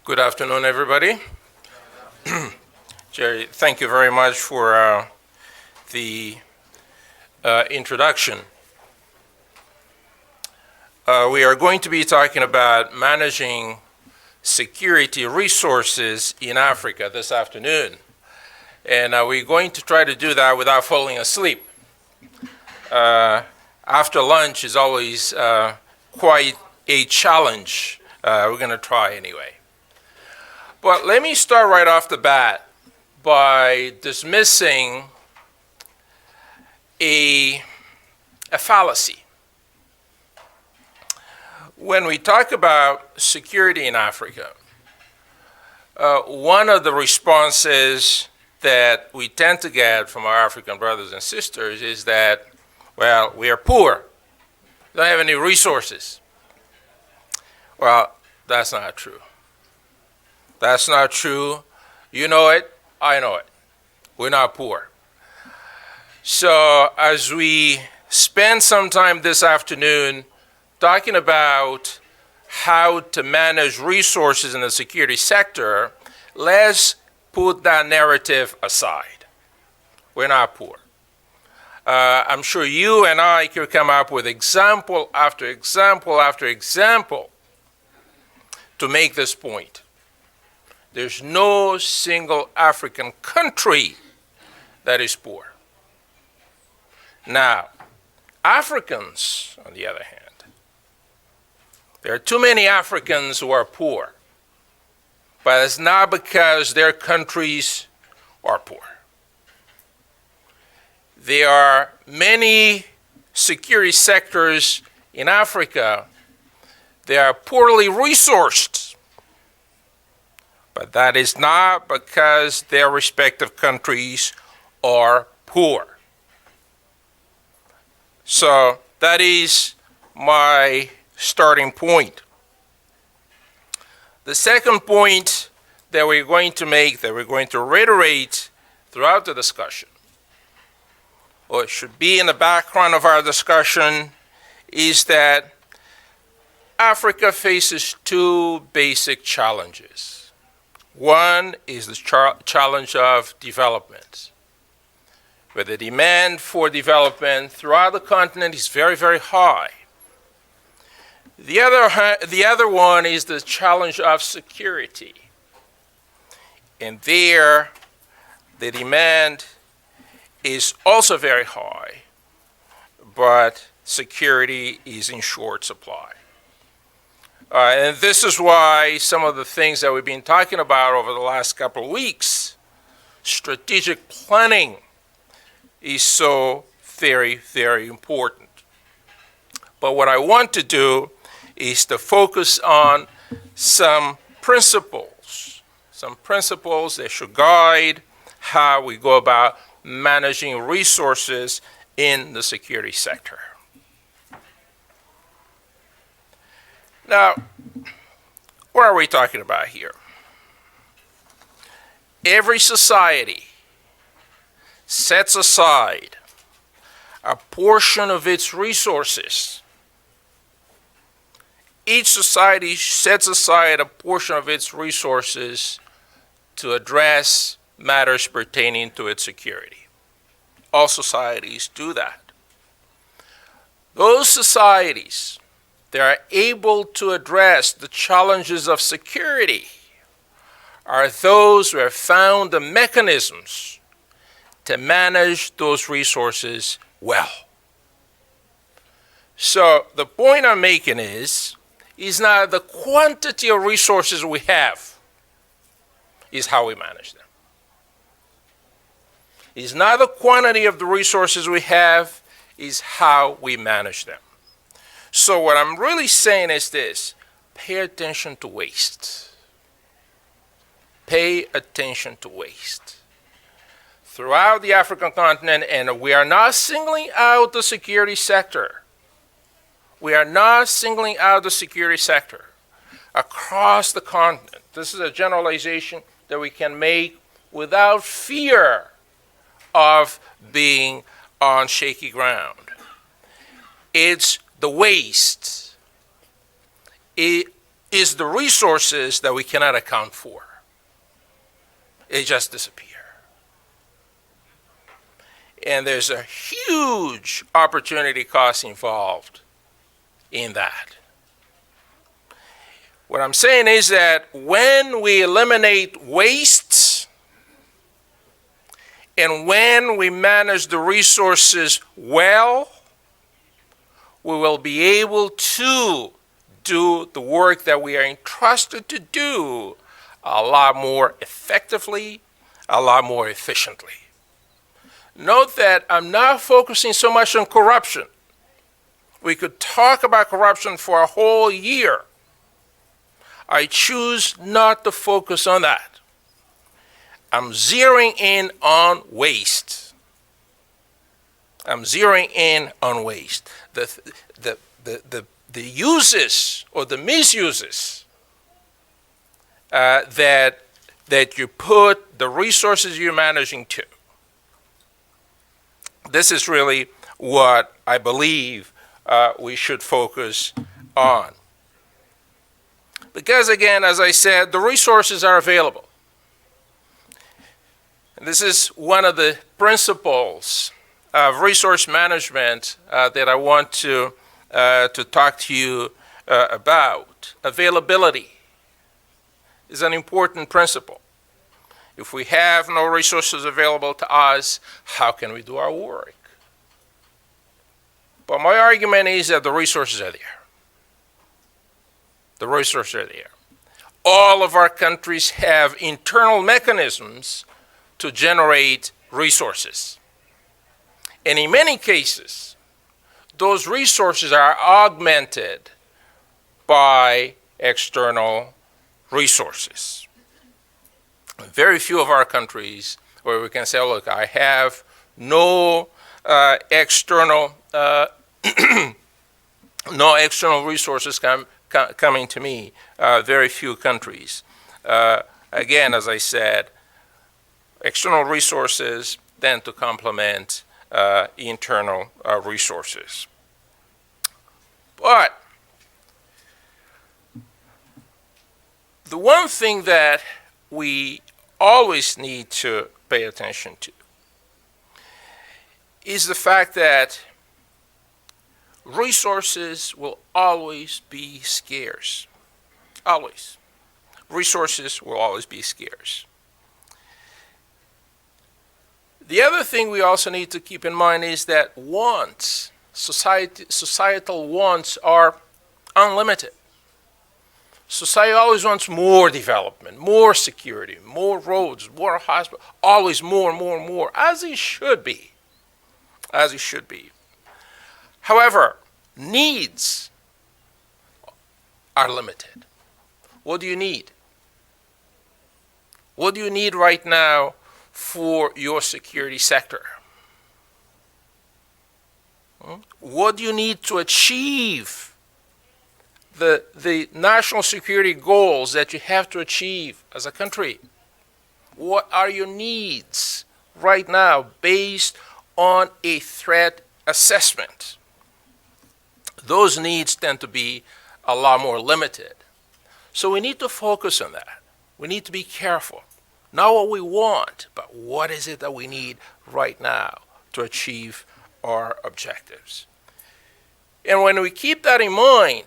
Good afternoon, everybody. Jerry, thank you very much for the introduction. We are going to be talking about managing security resources in Africa this afternoon. And we're going to try to do that without falling asleep. After lunch is always quite a challenge. We're going to try anyway. But let me start right off the bat by dismissing a fallacy. When we talk about security in Africa, one of the responses that we tend to get from our African brothers and sisters is that, well, we are poor, we don't have any resources. Well, that's not true. That's not true. You know it, I know it. We're not poor. So as we spend some time this afternoon talking about how to manage resources in the security sector, let's put that narrative aside. We're not poor. I'm sure you and I could come up with example after example after example to make this point. There's no single African country that is poor. Now, Africans, on the other hand, there are too many Africans who are poor, but it's not because their countries are poor. There are many security sectors in Africa that are poorly resourced. But that is not because their respective countries are poor. So that is my starting point. The second point that we're going to make, that we're going to reiterate throughout the discussion, or it should be in the background of our discussion, is that Africa faces two basic challenges. One is the challenge of development, where the demand for development throughout the continent is very, very high. The other one is the challenge of security. And there, the demand is also very high, but security is in short supply. And this is why some of the things that we've been talking about over the last couple of weeks, strategic planning, is so very, very important. But what I want to do is to focus on some principles that should guide how we go about managing resources in the security sector. Now, what are we talking about here? Every society sets aside a portion of its resources. Each society sets aside a portion of its resources to address matters pertaining to its security. All societies do that. Those societies that are able to address the challenges of security are those who have found the mechanisms to manage those resources well. So the point I'm making is not the quantity of resources we have, is how we manage them. It's not the quantity of the resources we have, is how we manage them. So what I'm really saying is this: pay attention to waste. Pay attention to waste. Throughout the African continent, and we are not singling out the security sector. We are not singling out the security sector. Across the continent, this is a generalization that we can make without fear of being on shaky ground. It's the waste. is the resources that we cannot account for. They just disappear. And there's a huge opportunity cost involved in that. What I'm saying is that when we eliminate waste and when we manage the resources well, we will be able to do the work that we are entrusted to do a lot more effectively, a lot more efficiently. Note that I'm not focusing so much on corruption. We could talk about corruption for a whole year. I choose not to focus on that. I'm zeroing in on waste. I'm zeroing in on waste. The uses or the misuses that you put the resources you're managing to. This is really what I believe we should focus on. Because again, as I said, the resources are available. And this is one of the principles of resource management that I want to talk to you about. Availability is an important principle. If we have no resources available to us, how can we do our work? But my argument is that the resources are there. The resources are there. All of our countries have internal mechanisms to generate resources. And in many cases, those resources are augmented by external resources. Very few of our countries where we can say, oh, look, I have no external no external resources coming to me. Very few countries. Again, as I said, external resources tend to complement internal resources. But the one thing that we always need to pay attention to is the fact that resources will always be scarce. Always. Resources will always be scarce. The other thing we also need to keep in mind is that wants, societal wants are unlimited. Society always wants more development, more security, more roads, more hospitals, always more and more and more, as it should be. As it should be. However, needs are limited. What do you need? What do you need right now for your security sector? What do you need to achieve the national security goals that you have to achieve as a country? What are your needs right now based on a threat assessment? Those needs tend to be a lot more limited. So we need to focus on that. We need to be careful. Not what we want, but what is it that we need right now to achieve our objectives. And when we keep that in mind,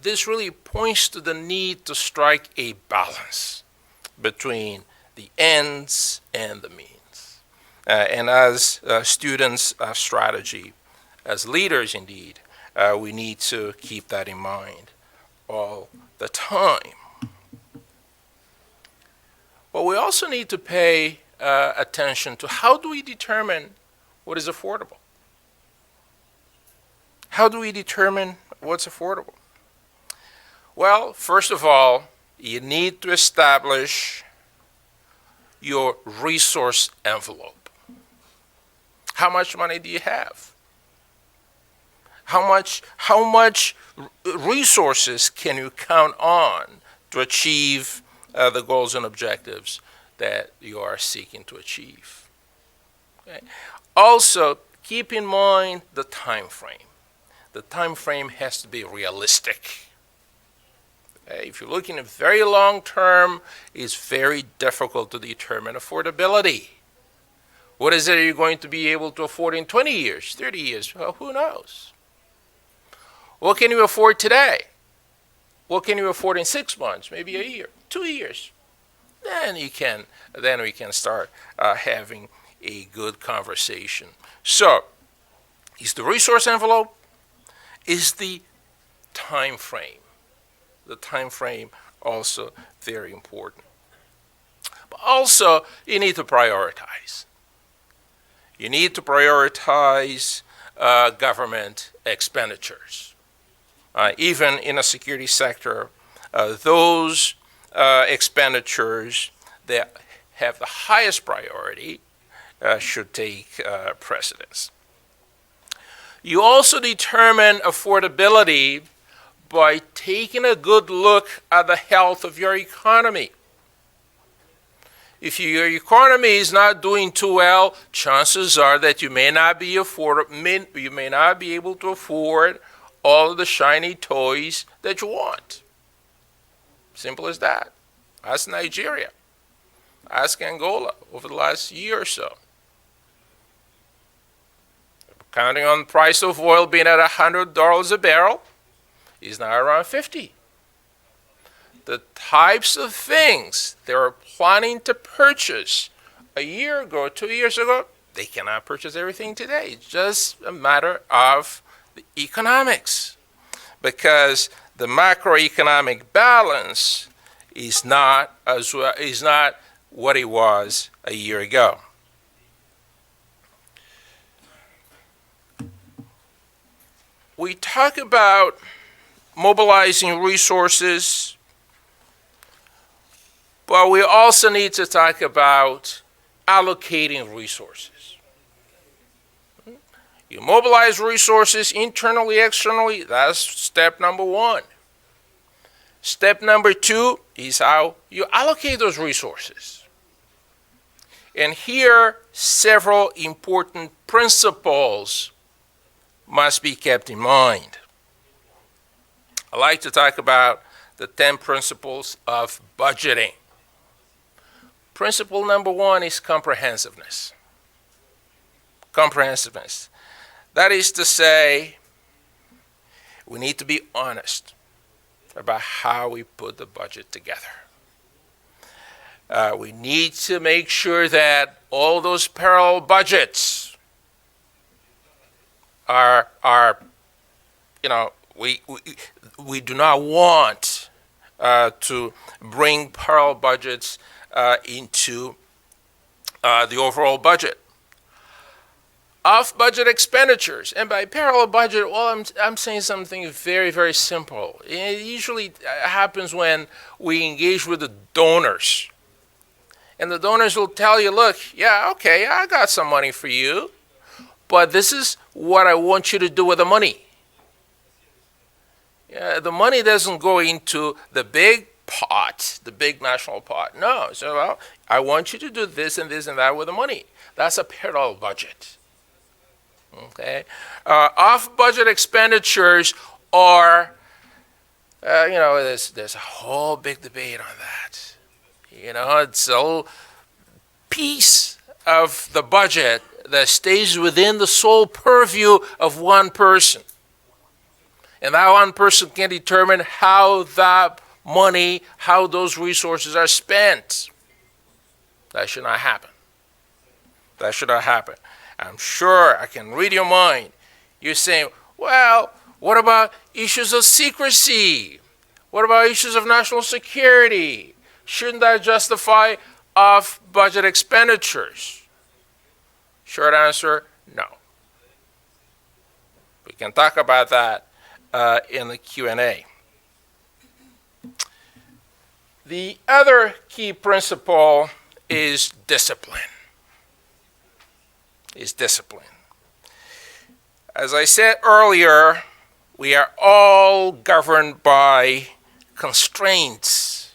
this really points to the need to strike a balance between the ends and the means. And as students of strategy, as leaders indeed, we need to keep that in mind all the time. But we also need to pay attention to how do we determine what is affordable? How do we determine what's affordable? Well, first of all, you need to establish your resource envelope. How much money do you have? How much resources can you count on to achieve the goals and objectives that you are seeking to achieve? Okay. Also, keep in mind the time frame. The time frame has to be realistic. Okay, if you're looking at very long term, it's very difficult to determine affordability. What is it you're going to be able to afford in 20 years, 30 years? Well, who knows? What can you afford today? What can you afford in 6 months, maybe a year, 2 years? Then we can start having a good conversation. So, is the resource envelope? Is the time frame? The time frame also very important. But also, you need to prioritize. You need to prioritize government expenditures. Even in a security sector, those expenditures that have the highest priority should take precedence. You also determine affordability by taking a good look at the health of your economy. If your economy is not doing too well, chances are that you may not be able to afford all of the shiny toys that you want. Simple as that. Ask Nigeria. Ask Angola over the last year or so. Counting on the price of oil being at $100 a barrel, is now around 50. The types of things they were planning to purchase a year ago, 2 years ago, they cannot purchase everything today. It's just a matter of the economics, because the macroeconomic balance is not what it was a year ago. We talk about mobilizing resources, but we also need to talk about allocating resources. You mobilize resources internally, externally. That's step number one. Step number two is how you allocate those resources. And here, several important principles must be kept in mind. I like to talk about the 10 principles of budgeting. Principle number one is comprehensiveness. Comprehensiveness. That is to say, we need to be honest about how we put the budget together. We need to make sure that all those parallel budgets are we do not want to bring parallel budgets into the overall budget. Off-budget expenditures, and by parallel budget, well, I'm saying something very, very simple. It usually happens when we engage with the donors. And the donors will tell you, look, yeah, okay, I got some money for you, but this is what I want you to do with the money. Yeah, the money doesn't go into the big pot, the big national pot. No, so well, I want you to do this and this and that with the money. That's a parallel budget. Okay, off-budget expenditures are, there's a whole big debate on that. It's a whole piece of the budget that stays within the sole purview of one person. And that one person can determine how that money, how those resources are spent. That should not happen. That should not happen. I'm sure I can read your mind. You're saying, well, what about issues of secrecy? What about issues of national security? Shouldn't that justify off-budget expenditures? Short answer, no. We can talk about that in the Q&A. The other key principle is discipline. As I said earlier, we are all governed by constraints.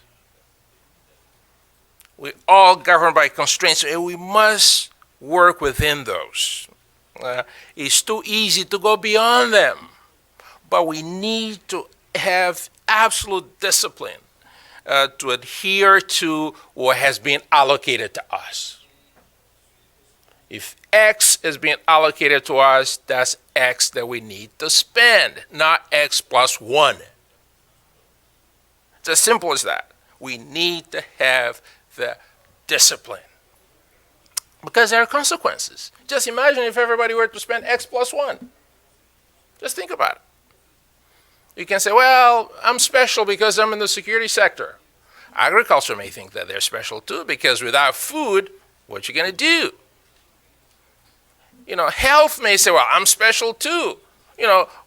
We're all governed by constraints, and we must work within those. It's too easy to go beyond them, but we need to have absolute discipline to adhere to what has been allocated to us. If X is being allocated to us, that's X that we need to spend, not X plus 1. It's as simple as that. We need to have the discipline. Because there are consequences. Just imagine if everybody were to spend X plus 1. Just think about it. You can say, well, I'm special because I'm in the security sector. Agriculture may think that they're special too, because without food, what you going to do? Health may say, well, I'm special too.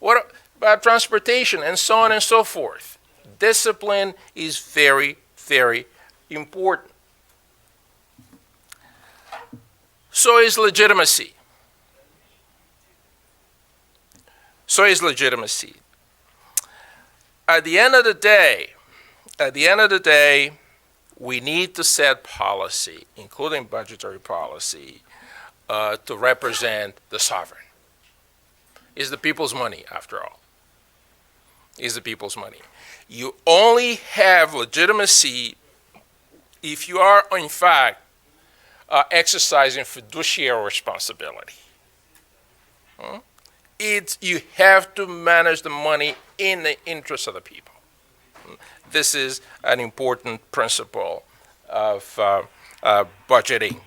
What about transportation and so on and so forth? Discipline is very, very important. So is legitimacy. At the end of the day, we need to set policy, including budgetary policy, to represent the sovereign. It's the people's money, after all. It's the people's money. You only have legitimacy if you are, in fact, exercising fiduciary responsibility. You have to manage the money in the interest of the people. This is an important principle of budgeting.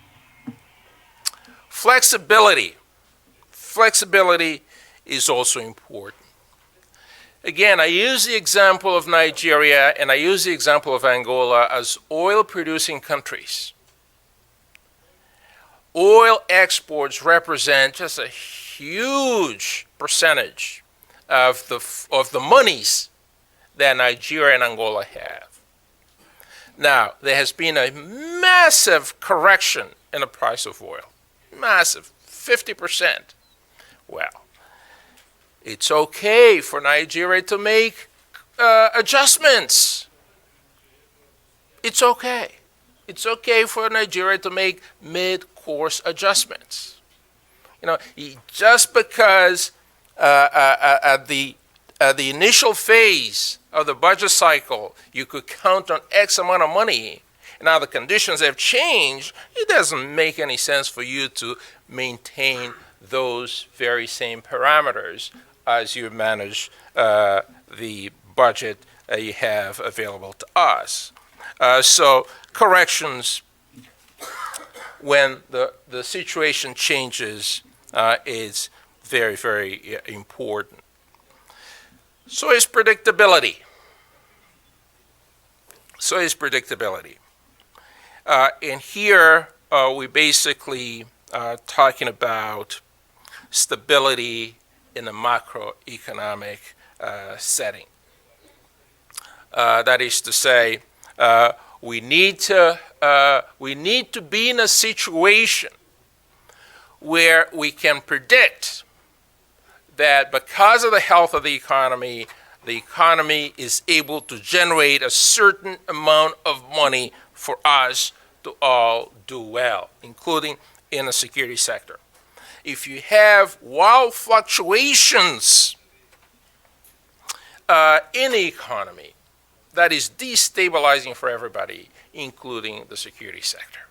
Flexibility. Flexibility is also important. Again, I use the example of Nigeria and I use the example of Angola as oil-producing countries. Oil exports represent just a huge percentage of the monies that Nigeria and Angola have. Now, there has been a massive correction in the price of oil. Massive, 50%. Well, it's okay for Nigeria to make adjustments. It's okay. It's okay for Nigeria to make mid-course adjustments. Just because at the initial phase of the budget cycle, you could count on X amount of money, and now the conditions have changed, it doesn't make any sense for you to maintain those very same parameters as you manage the budget you have available to us. So corrections when the situation changes is very, very important. So is predictability. And here we basically are talking about stability in a macroeconomic setting. That is to say, we need to be in a situation where we can predict that because of the health of the economy is able to generate a certain amount of money for us to all do well, including in the security sector. If you have wild fluctuations in the economy, that is destabilizing for everybody, including the security sector.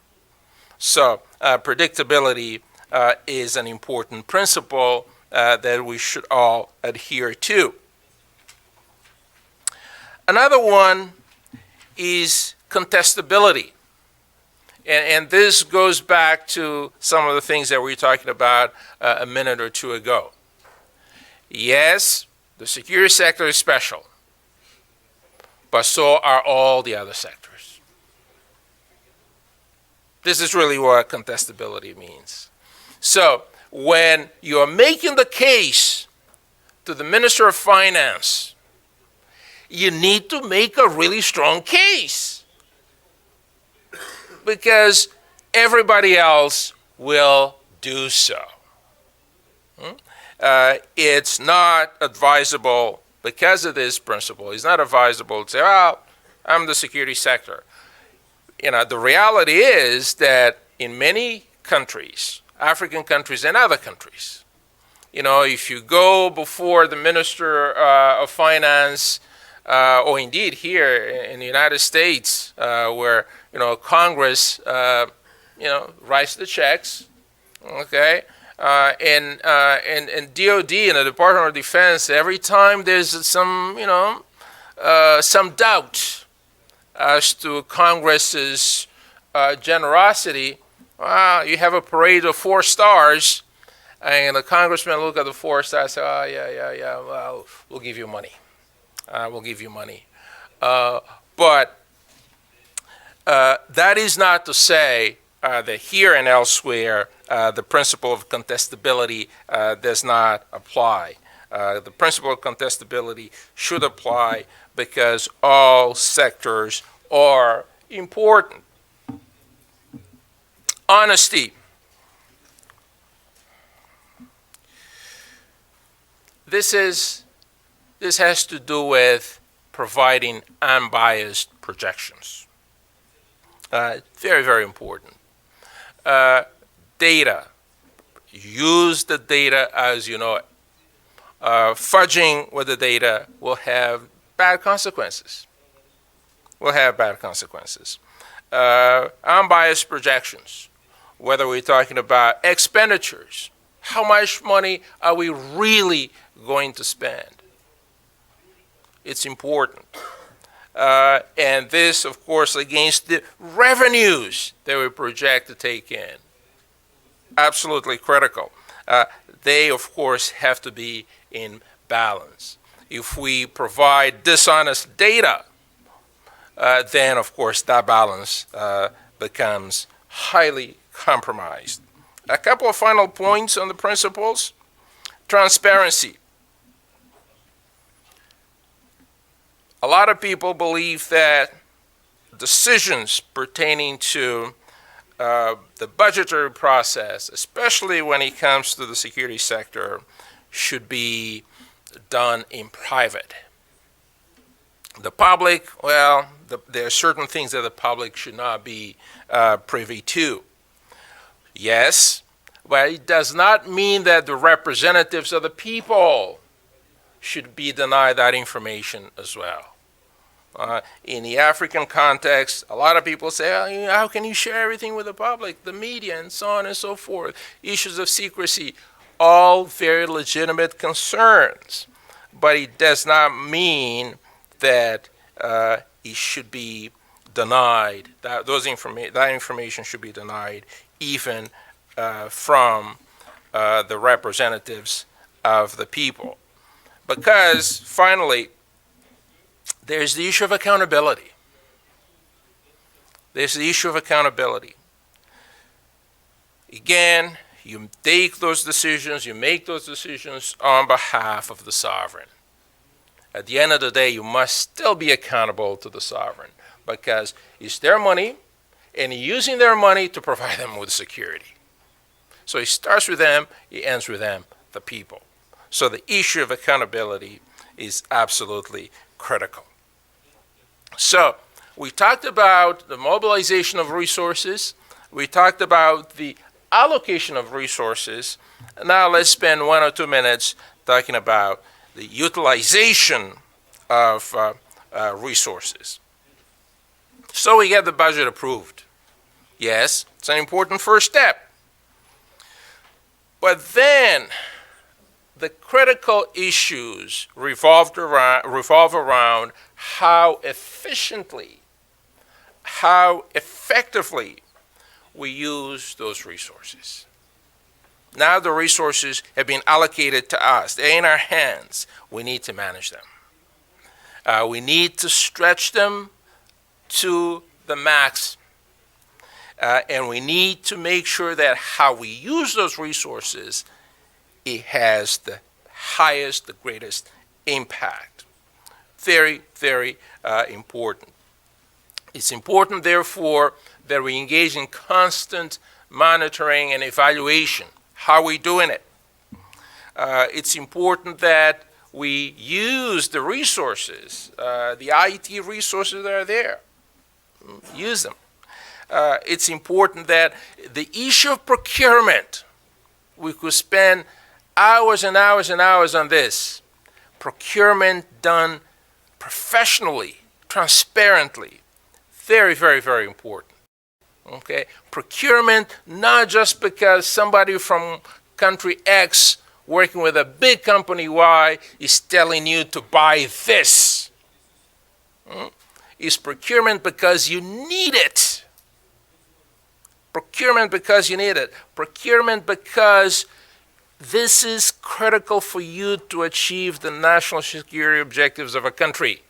So predictability is an important principle that we should all adhere to. Another one is contestability. And this goes back to some of the things that we were talking about a minute or two ago. Yes, the security sector is special, but so are all the other sectors. This is really what contestability means. So when you are making the case to the Minister of Finance, you need to make a really strong case, because everybody else will do so. It's not advisable, because of this principle, it's not advisable to say, well, I'm the security sector. The reality is that in many countries, African countries and other countries, if you go before the Minister of Finance or indeed here in the United States, where Congress writes the checks, okay, and DoD and the Department of Defense, every time there's some doubt as to Congress's generosity, you have a parade of 4 stars, and the congressman look at the 4 stars and say, oh, yeah, well, we'll give you money. We'll give you money. But that is not to say that here and elsewhere the principle of contestability does not apply. The principle of contestability should apply because all sectors are important. Honesty. This has to do with providing unbiased projections. Very, very important. Data. Use the data as you know it. Fudging with the data will have bad consequences. Unbiased projections. Whether we're talking about expenditures, how much money are we really going to spend? It's important. And this, of course, against the revenues that we project to take in. Absolutely critical. They, of course, have to be in balance. If we provide dishonest data, then, of course, that balance becomes highly compromised. A couple of final points on the principles. Transparency. A lot of people believe that decisions pertaining to the budgetary process, especially when it comes to the security sector, should be done in private. The public, well, there are certain things that the public should not be privy to. Yes, but it does not mean that the representatives of the people should be denied that information as well. In the African context, a lot of people say, oh, how can you share everything with the public, the media, and so on and so forth? Issues of secrecy, all very legitimate concerns. But it does not mean that it should be denied, that information should be denied even from the representatives of the people. Because, finally, there's the issue of accountability. Again, you take those decisions, you make those decisions on behalf of the sovereign. At the end of the day, you must still be accountable to the sovereign because it's their money and you're using their money to provide them with security. So it starts with them, it ends with them, the people. So the issue of accountability is absolutely critical. So we talked about the mobilization of resources. We talked about the allocation of resources. Now let's spend 1 or 2 minutes talking about the utilization of resources. So we get the budget approved. Yes, it's an important first step. But then the critical issues revolve around how efficiently, how effectively we use those resources. Now the resources have been allocated to us. They're in our hands. We need to manage them. We need to stretch them to the max. And we need to make sure that how we use those resources, it has the highest, the greatest impact. Very, very important. It's important, therefore, that we engage in constant monitoring and evaluation. How are we doing it? It's important that we use the resources, the IT resources that are there. Use them. It's important that the issue of procurement, we could spend hours and hours and hours on this. Procurement done professionally, transparently. Very, very, very important. Okay? Procurement, not just because somebody from country X working with a big company Y is telling you to buy this. It's procurement because you need it. Procurement because you need it. Procurement because this is critical for you to achieve the national security objectives of a country.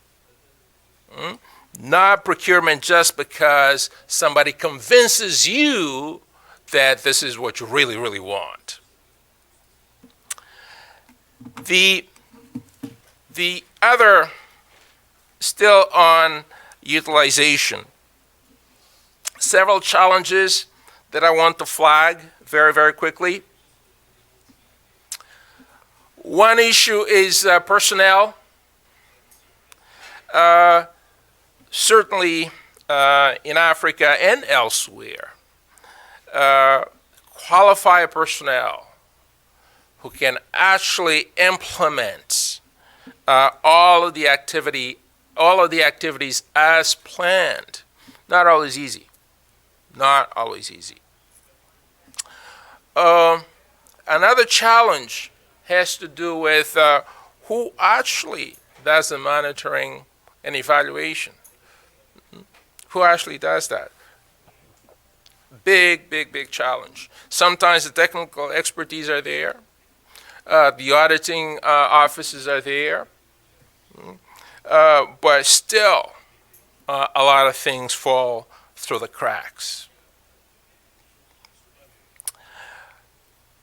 Not procurement just because somebody convinces you that this is what you really, really want. The other, still on utilization, several challenges that I want to flag very, very quickly. One issue is personnel. Certainly in Africa and elsewhere, qualified personnel who can actually implement all of the activities as planned. Not always easy. Not always easy. Another challenge has to do with who actually does the monitoring and evaluation. Who actually does that? Big, big, big challenge. Sometimes the technical expertise are there. The auditing offices are there. But still, a lot of things fall through the cracks.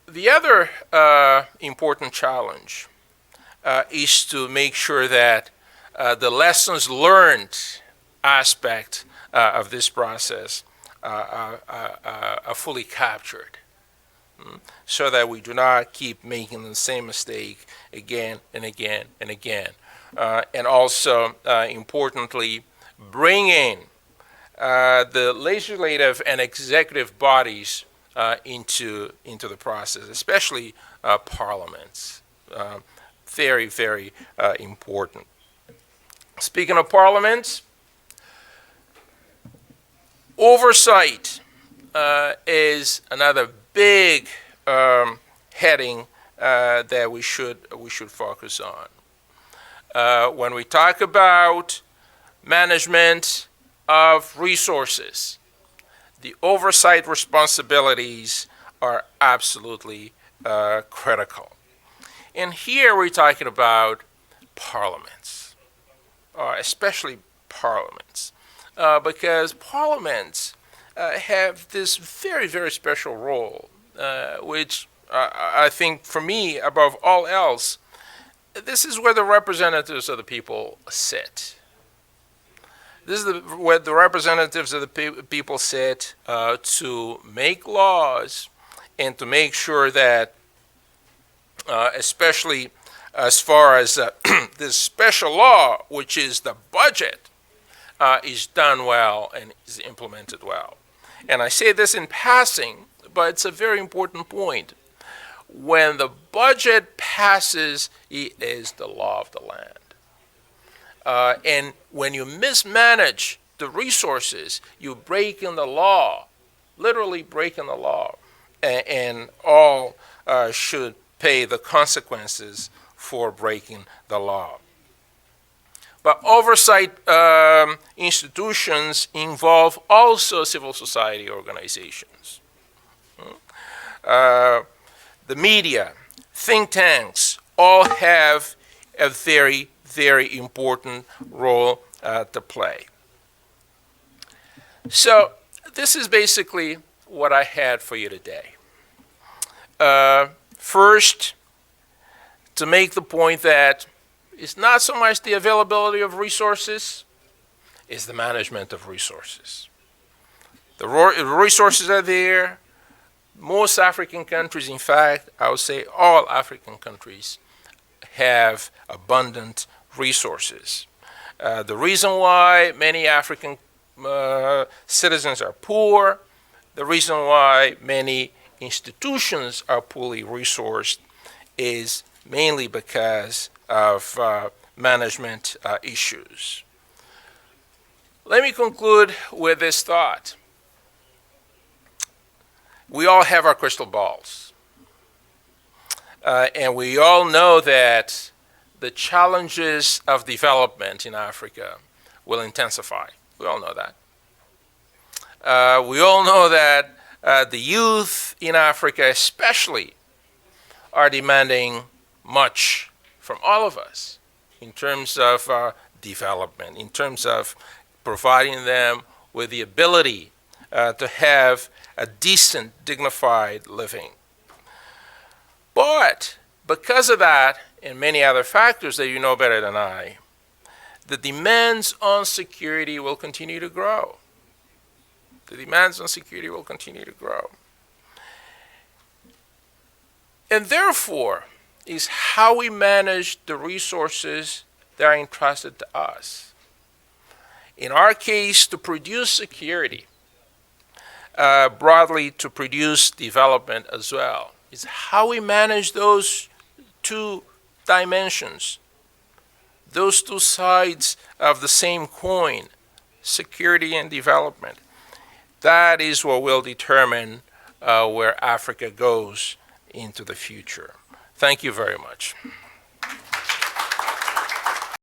The other important challenge is to make sure that the lessons learned aspect of this process are fully captured, so that we do not keep making the same mistake again and again and again. And also, importantly, bringing the legislative and executive bodies into the process, especially parliaments. Very, very important. Speaking of parliaments, oversight is another big heading that we should focus on. When we talk about management of resources, the oversight responsibilities are absolutely critical. And here we're talking about parliaments, especially parliaments, because parliaments have this very, very special role, which I think for me, above all else, this is where the representatives of the people sit. This is where the representatives of the people sit to make laws and to make sure that, especially as far as this special law, which is the budget, is done well and is implemented well. And I say this in passing, but it's a very important point. When the budget passes, it is the law of the land. And when you mismanage the resources, you break in the law, literally breaking the law, and all should pay the consequences for breaking the law. But oversight institutions involve also civil society organizations. The media, think tanks, all have a very, very important role to play. So this is basically what I had for you today. First, to make the point that it's not so much the availability of resources, it's the management of resources. The resources are there. Most African countries, in fact, I would say all African countries, have abundant resources. The reason why many African citizens are poor, the reason why many institutions are poorly resourced, is mainly because of management issues. Let me conclude with this thought. We all have our crystal balls. And we all know that the challenges of development in Africa will intensify. We all know that. We all know that the youth in Africa especially are demanding much from all of us in terms of development, in terms of providing them with the ability to have a decent, dignified living. But because of that and many other factors that you know better than I, the demands on security will continue to grow. The demands on security will continue to grow. And therefore, is how we manage the resources that are entrusted to us. In our case, to produce security, broadly to produce development as well. It's how we manage those two dimensions, those two sides of the same coin, security and development. That is what will determine where Africa goes into the future. Thank you very much.